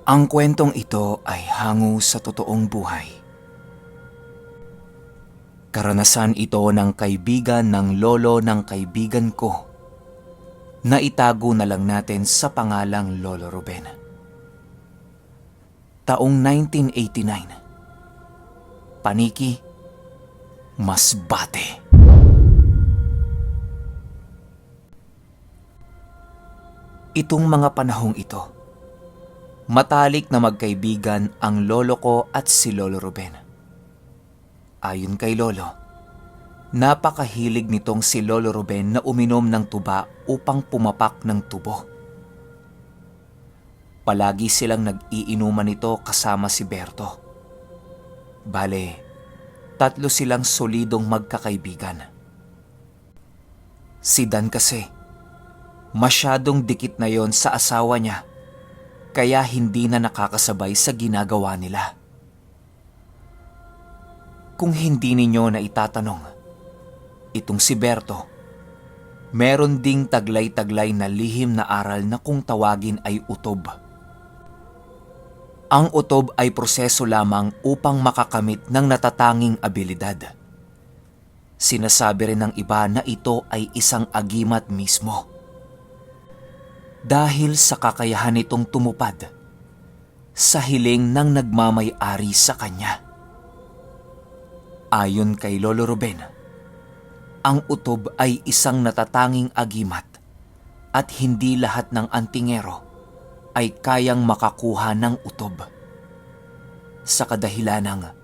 Ang kwentong ito ay hango sa totoong buhay. Karanasan ito ng kaibigan ng lolo ng kaibigan ko na itago na lang natin sa pangalang Lolo Ruben. Taong 1989. Paniki, Masbate. Itong mga panahong ito, matalik na magkaibigan ang lolo ko at si Lolo Ruben. Ayon kay Lolo, napakahilig nitong si Lolo Ruben na uminom ng tuba upang pumapak ng tubo. Palagi silang nag-iinuman nito kasama si Berto. Bale, 3 silang solidong magkakaibigan. Si Dan kasi, masyadong dikit na yon sa asawa niya, kaya hindi na nakakasabay sa ginagawa nila. Kung hindi ninyo na itatanong, itong si Berto, meron ding taglay-taglay na lihim na aral na kung tawagin ay utob. Ang utob ay proseso lamang upang makakamit ng natatanging abilidad. Sinasabi rin ng iba na ito ay isang agimat mismo. Dahil sa kakayahan nitong tumupad sa hiling ng nagmamay-ari sa kanya. Ayon kay Lolo Ruben, ang utob ay isang natatanging agimat at hindi lahat ng antingero ay kayang makakuha ng utob. Sa kadahilanang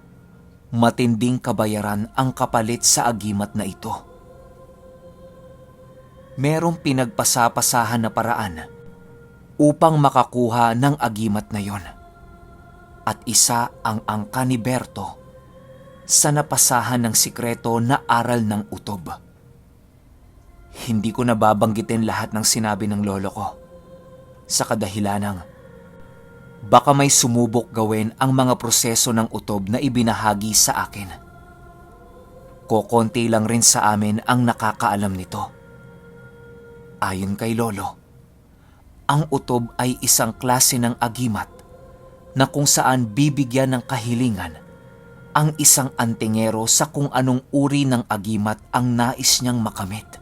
matinding kabayaran ang kapalit sa agimat na ito. Merong pinagpasapasahan na paraan upang makakuha ng agimat na yon. At isa ang angka ni Berto sa napasahan ng sikreto na aral ng utob. Hindi ko nababanggitin lahat ng sinabi ng lolo ko sa kadahilanang baka may sumubok gawin ang mga proseso ng utob na ibinahagi sa akin. Kokonti lang rin sa amin ang nakakaalam nito. Ayon kay Lolo, ang utob ay isang klase ng agimat na kung saan bibigyan ng kahilingan ang isang antingero sa kung anong uri ng agimat ang nais niyang makamit.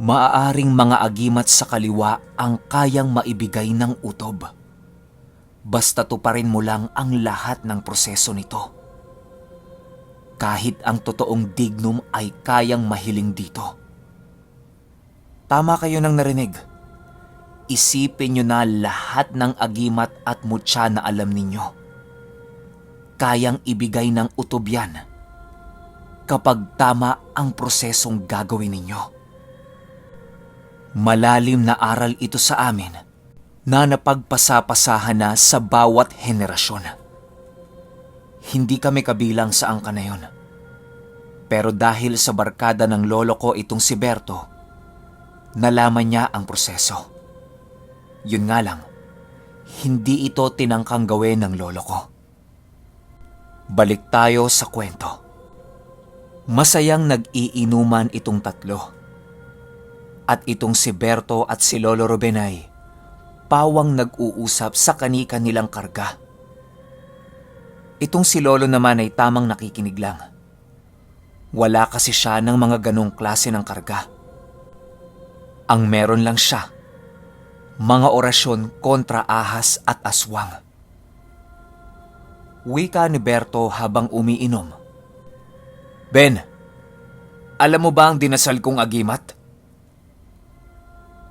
Maaaring mga agimat sa kaliwa ang kayang maibigay ng utob. Basta tuparin mo lang ang lahat ng proseso nito. Kahit ang totoong dignum ay kayang mahiling dito. Tama kayo nang narinig. Isipin nyo na lahat ng agimat at mutya na alam ninyo. Kayang ibigay ng utob yan kapag tama ang prosesong gagawin ninyo. Malalim na aral ito sa amin na napagpasapasahan na sa bawat henerasyon. Hindi kami kabilang sa angka na yon. Pero dahil sa barkada ng lolo ko itong si Berto, nalaman niya ang proseso. Yun nga lang, hindi ito tinangkang gawin ng lolo ko. Balik tayo sa kwento. Masayang nag-iinuman itong 3. At itong si Berto at si Lolo Ruben ay pawang nag-uusap sa kani-kanilang karga. Itong si Lolo naman ay tamang nakikinig lang. Wala kasi siya ng mga ganong klase ng karga. Ang meron lang siya, mga orasyon kontra ahas at aswang. Wika ni Berto habang umiinom. Ben, alam mo ba ang dinasal kong agimat?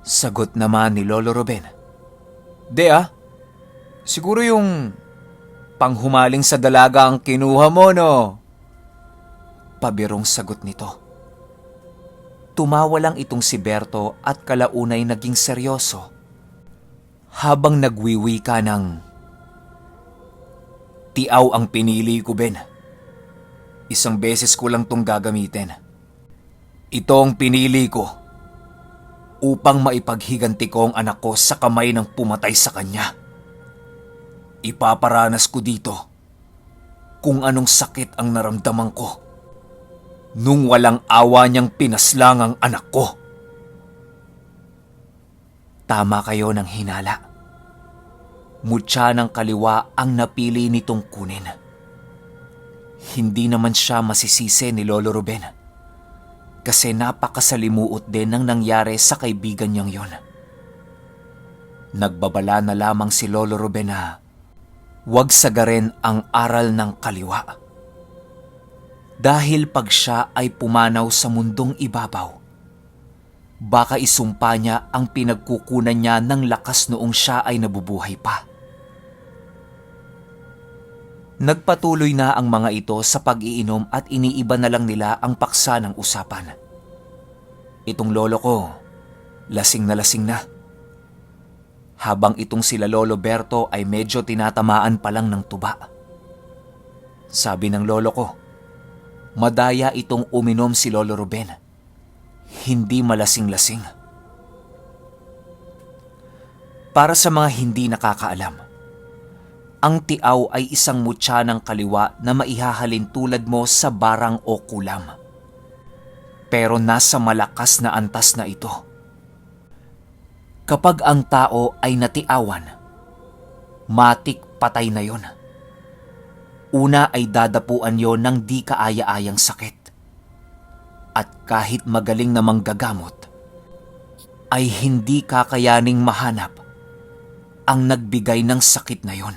Sagot naman ni Lolo Ruben. Di siguro yung panghumaling sa dalaga ang kinuha mo, no? Pabirong sagot nito. Tumawa lang itong si Berto at kalaunay naging seryoso habang nagwiwika ng tiaw ang pinili ko, Ben. Isang beses ko lang tong gagamitin. Ito ang pinili ko upang maipaghiganti ko ang anak ko sa kamay ng pumatay sa kanya. Ipaparanas ko dito kung anong sakit ang naramdaman ko nung walang awa niyang pinaslang ang anak ko. Tama kayo ng hinala. Mutya ng kaliwa ang napili nitong kunin. Hindi naman siya masisisi ni Lolo Ruben kasi napakasalimuot din ng nangyari sa kaibigan niyang yon. Nagbabala na lamang si Lolo Ruben na huwag sagarin ang aral ng kaliwa. Dahil pag siya ay pumanaw sa mundong ibabaw, baka isumpa niya ang pinagkukunan niya ng lakas noong siya ay nabubuhay pa. Nagpatuloy na ang mga ito sa pag-iinom at iniiba na lang nila ang paksa ng usapan. Itong lolo ko, lasing na. Habang itong sila Lolo Berto ay medyo tinatamaan pa lang ng tuba. Sabi ng lolo ko, madaya itong uminom si Lolo Ruben. Hindi malasing-lasing. Para sa mga hindi nakakaalam, ang tiaw ay isang mutya ng kaliwa na maihahalin tulad mo sa barang o kulam. Pero nasa malakas na antas na ito. Kapag ang tao ay natiawan, matik patay na yon. Una ay dadapuan yon ng di kaaya-ayang sakit. At kahit magaling na manggagamot, ay hindi kakayaning mahanap ang nagbigay ng sakit na yon.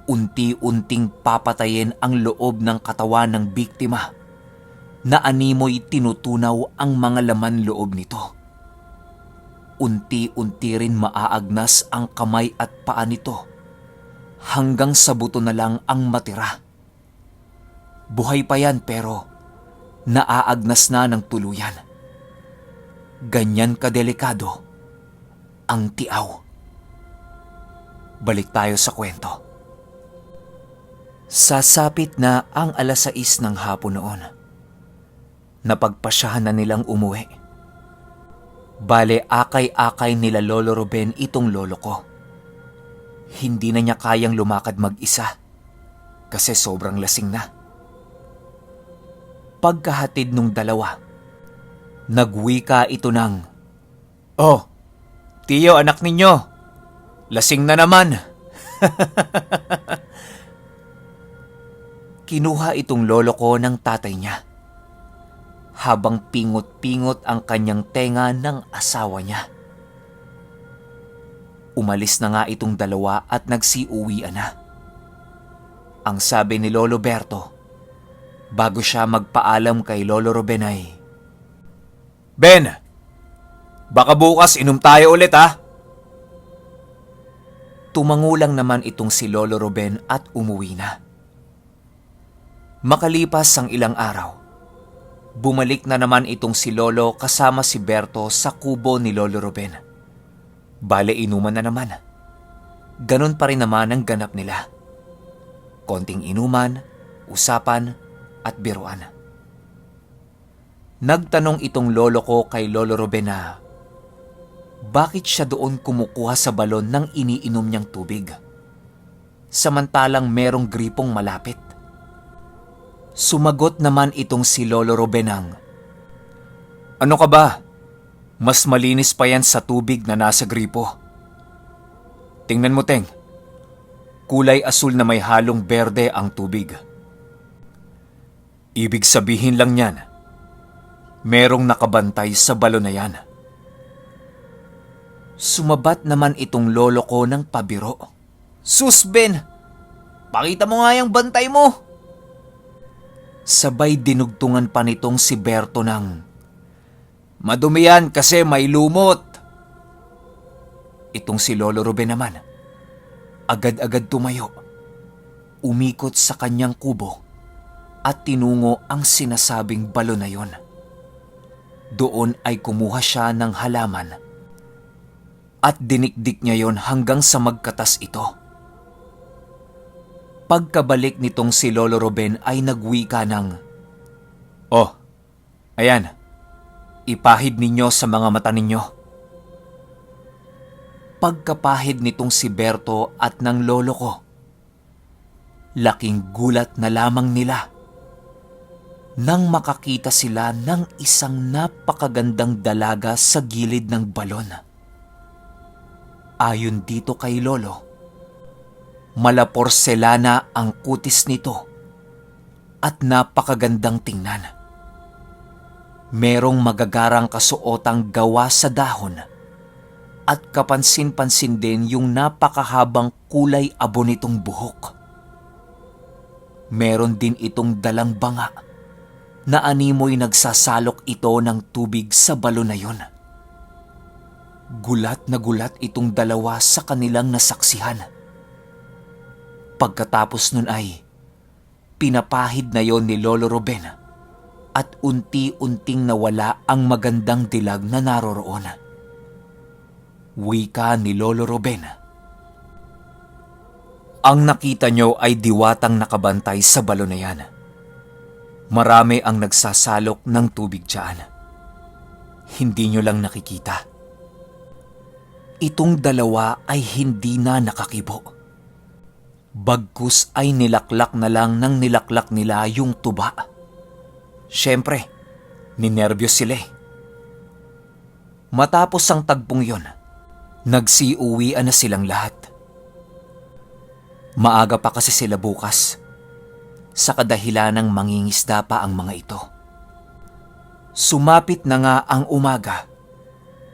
Unti-unting papatayin ang loob ng katawan ng biktima na animoy tinutunaw ang mga laman loob nito. Unti-unti rin maaagnas ang kamay at paa nito hanggang sa buto na lang ang matira. Buhay pa yan pero naaagnas na ng tuluyan. Ganyan kadelikado ang tiaw. Balik tayo sa kwento. Sasapit na ang 6:00 ng hapon noon. Napagpasyahan na nilang umuwi. Bale, akay-akay nila Lolo Ruben itong lolo ko. Hindi na niya kayang lumakad mag-isa kasi sobrang lasing na. Pagkahatid nung dalawa, nagwika ito ng, "Oh, tiyo anak ninyo, lasing na naman." Kinuha itong lolo ko ng tatay niya habang pingot-pingot ang kanyang tenga ng asawa niya. Umalis na nga itong dalawa at nagsiuwian na. Ang sabi ni Lolo Berto, bago siya magpaalam kay Lolo Ruben ay, "Ben, baka bukas inom tayo ulit ha?" Tumangulang naman itong si Lolo Ruben at umuwi na. Makalipas ang ilang araw, bumalik na naman itong si Lolo kasama si Berto sa kubo ni Lolo Ruben. Bale, inuman na naman. Ganon pa rin naman ang ganap nila. Konting inuman, usapan, at biruan. Nagtanong itong lolo ko kay Lolo Ruben na bakit siya doon kumukuha sa balon ng iniinom niyang tubig, samantalang merong gripong malapit. Sumagot naman itong si Lolo Ruben ng, "Ano ka ba? Mas malinis pa yan sa tubig na nasa gripo. Tingnan mo, Teng. Kulay asul na may halong berde ang tubig. Ibig sabihin lang yan, merong nakabantay sa balon na yan." Sumabat naman itong lolo ko ng pabiro. "Sus, Ben! Pakita mo nga yung bantay mo!" Sabay dinugtungan pa nitong si Berto ng, "Madumi yan kasi may lumot." Itong si Lolo Ruben naman, agad-agad tumayo, umikot sa kanyang kubo at tinungo ang sinasabing balon na yon. Doon ay kumuha siya ng halaman at dinikdik niya yon hanggang sa magkatas ito. Pagkabalik nitong si Lolo Ruben ay nagwika ng, "Oh, ayan, ipahid ninyo sa mga mata ninyo." Pagkapahid nitong si Berto at ng lolo ko, laking gulat na lamang nila nang makakita sila ng isang napakagandang dalaga sa gilid ng balon. Ayon dito kay Lolo, malaporselana ang kutis nito at napakagandang tingnan. Merong magagarang kasuotang gawa sa dahon at kapansin-pansin din yung napakahabang kulay abo nitong buhok. Meron din itong dalang banga na animoy nagsasalok ito ng tubig sa balon na yon. Gulat na gulat itong dalawa sa kanilang nasaksihan. Pagkatapos nun ay pinapahid na yon ni Lolo Ruben at unti-unting nawala ang magandang dilag na naroroon. Wika ni Lolo Ruben, "Ang nakita nyo ay diwatang nakabantay sa balon na yan. Marami ang nagsasalok ng tubig dyan. Hindi nyo lang nakikita. Itong dalawa ay hindi na nakakibo. Bagkus ay nilaklak na lang ng nilaklak nila yung tuba. Siyempre, ninerbiyos sila eh. Matapos ang tagpong yon, nagsiuwian na silang lahat. Maaga pa kasi sila bukas, sa kadahilanang mangingisda pa ang mga ito. Sumapit na nga ang umaga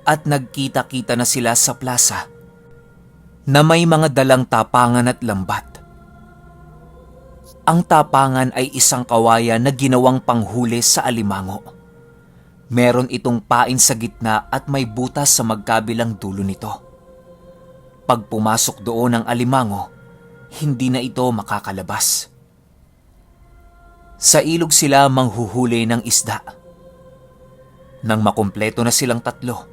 at nagkita-kita na sila sa plaza na may mga dalang tapangan at lambat. Ang tapangan ay isang kawayan na ginawang panghuli sa alimango. Meron itong pain sa gitna at may butas sa magkabilang dulo nito. Pag pumasok doon ang alimango, hindi na ito makakalabas. Sa ilog sila manghuhuli ng isda. Nang makumpleto na silang tatlo,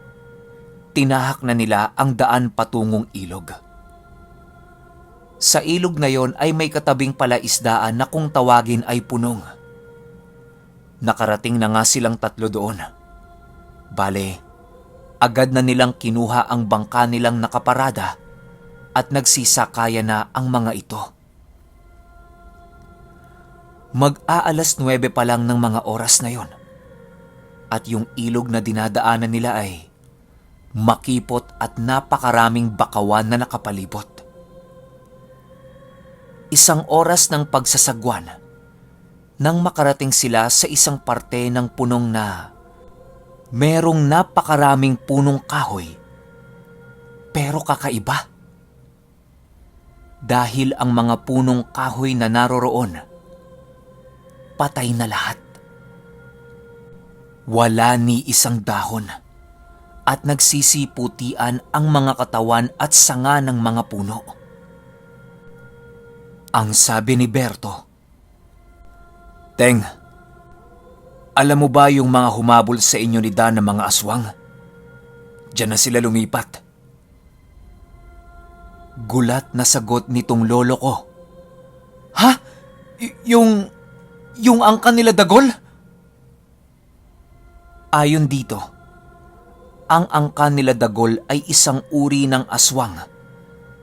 tinahak na nila ang daan patungong ilog. Sa ilog na yon ay may katabing palaisdaan na kung tawagin ay punong. Nakarating na nga silang tatlo doon. Bale, agad na nilang kinuha ang bangka nilang nakaparada at nagsisakaya na ang mga ito. Mag-aalas 9 pa lang ng mga oras na yon at yung ilog na dinadaanan nila ay makipot at napakaraming bakawan na nakapalibot. Isang oras ng pagsasagwan nang makarating sila sa isang parte ng punong na merong napakaraming punong kahoy pero kakaiba. Dahil ang mga punong kahoy na naroroon, patay na lahat. Wala ni isang dahon at nagsisiputian ang mga katawan at sanga ng mga puno. Ang sabi ni Berto, "Teng, alam mo ba yung mga humabol sa inyo ni Dan na mga aswang? Diyan na sila lumipat." Gulat na sagot nitong lolo ko, "Ha? Yung angkan nila Dagol?" Ayon dito, ang angkan nila Dagol ay isang uri ng aswang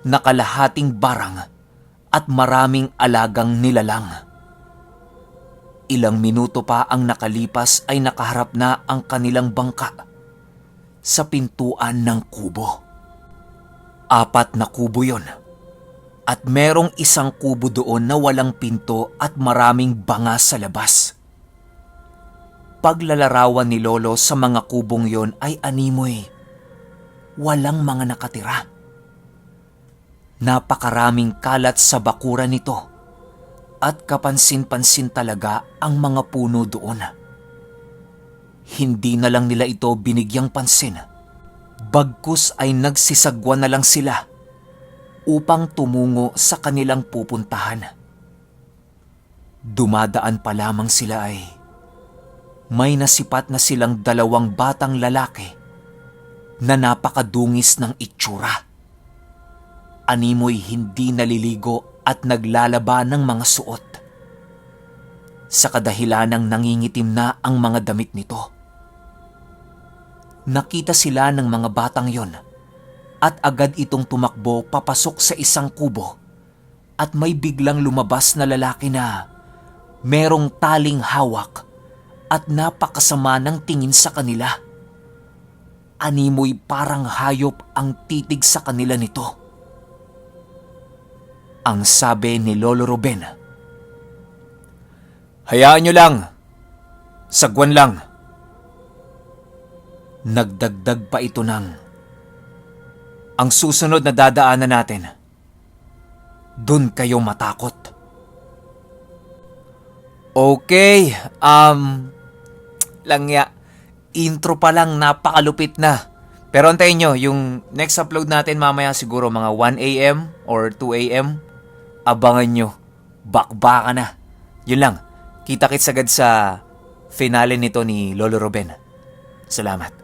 na kalahating barang at maraming alagang nilalang. Ilang minuto pa ang nakalipas ay nakaharap na ang kanilang bangka sa pintuan ng kubo. 4 na kubo yon at merong isang kubo doon na walang pinto at maraming banga sa labas. Paglalarawan ni Lolo sa mga kubong yon ay animoy. Walang mga nakatira. Napakaraming kalat sa bakuran nito at kapansin-pansin talaga ang mga puno doon. Hindi na lang nila ito binigyang pansin. Bagkus ay nagsisagwan na lang sila upang tumungo sa kanilang pupuntahan. Dumadaan pa lamang sila ay may nasipat na silang 2 batang lalaki na napakadungis ng itsura. Animoy hindi naliligo at naglalaba ng mga suot. Sa kadahilanang nangingitim na ang mga damit nito. Nakita sila ng mga batang yon at agad itong tumakbo papasok sa isang kubo at may biglang lumabas na lalaki na merong taling hawak at napakasama ng tingin sa kanila. animoy parang hayop ang titig sa kanila nito. Ang sabi ni Lolo Ruben, "Hayaan nyo lang. Sagwan lang." Nagdagdag pa ito ng, "Ang susunod na dadaanan natin, dun kayo matakot." Okay, langya, intro pa lang napakalupit na. Pero antayin nyo, yung next upload natin mamaya siguro mga 1 a.m. or 2 a.m. Abangan nyo, bakbaka na. Yun lang, kita-kits agad sa finale nito ni Lolo Ruben. Salamat.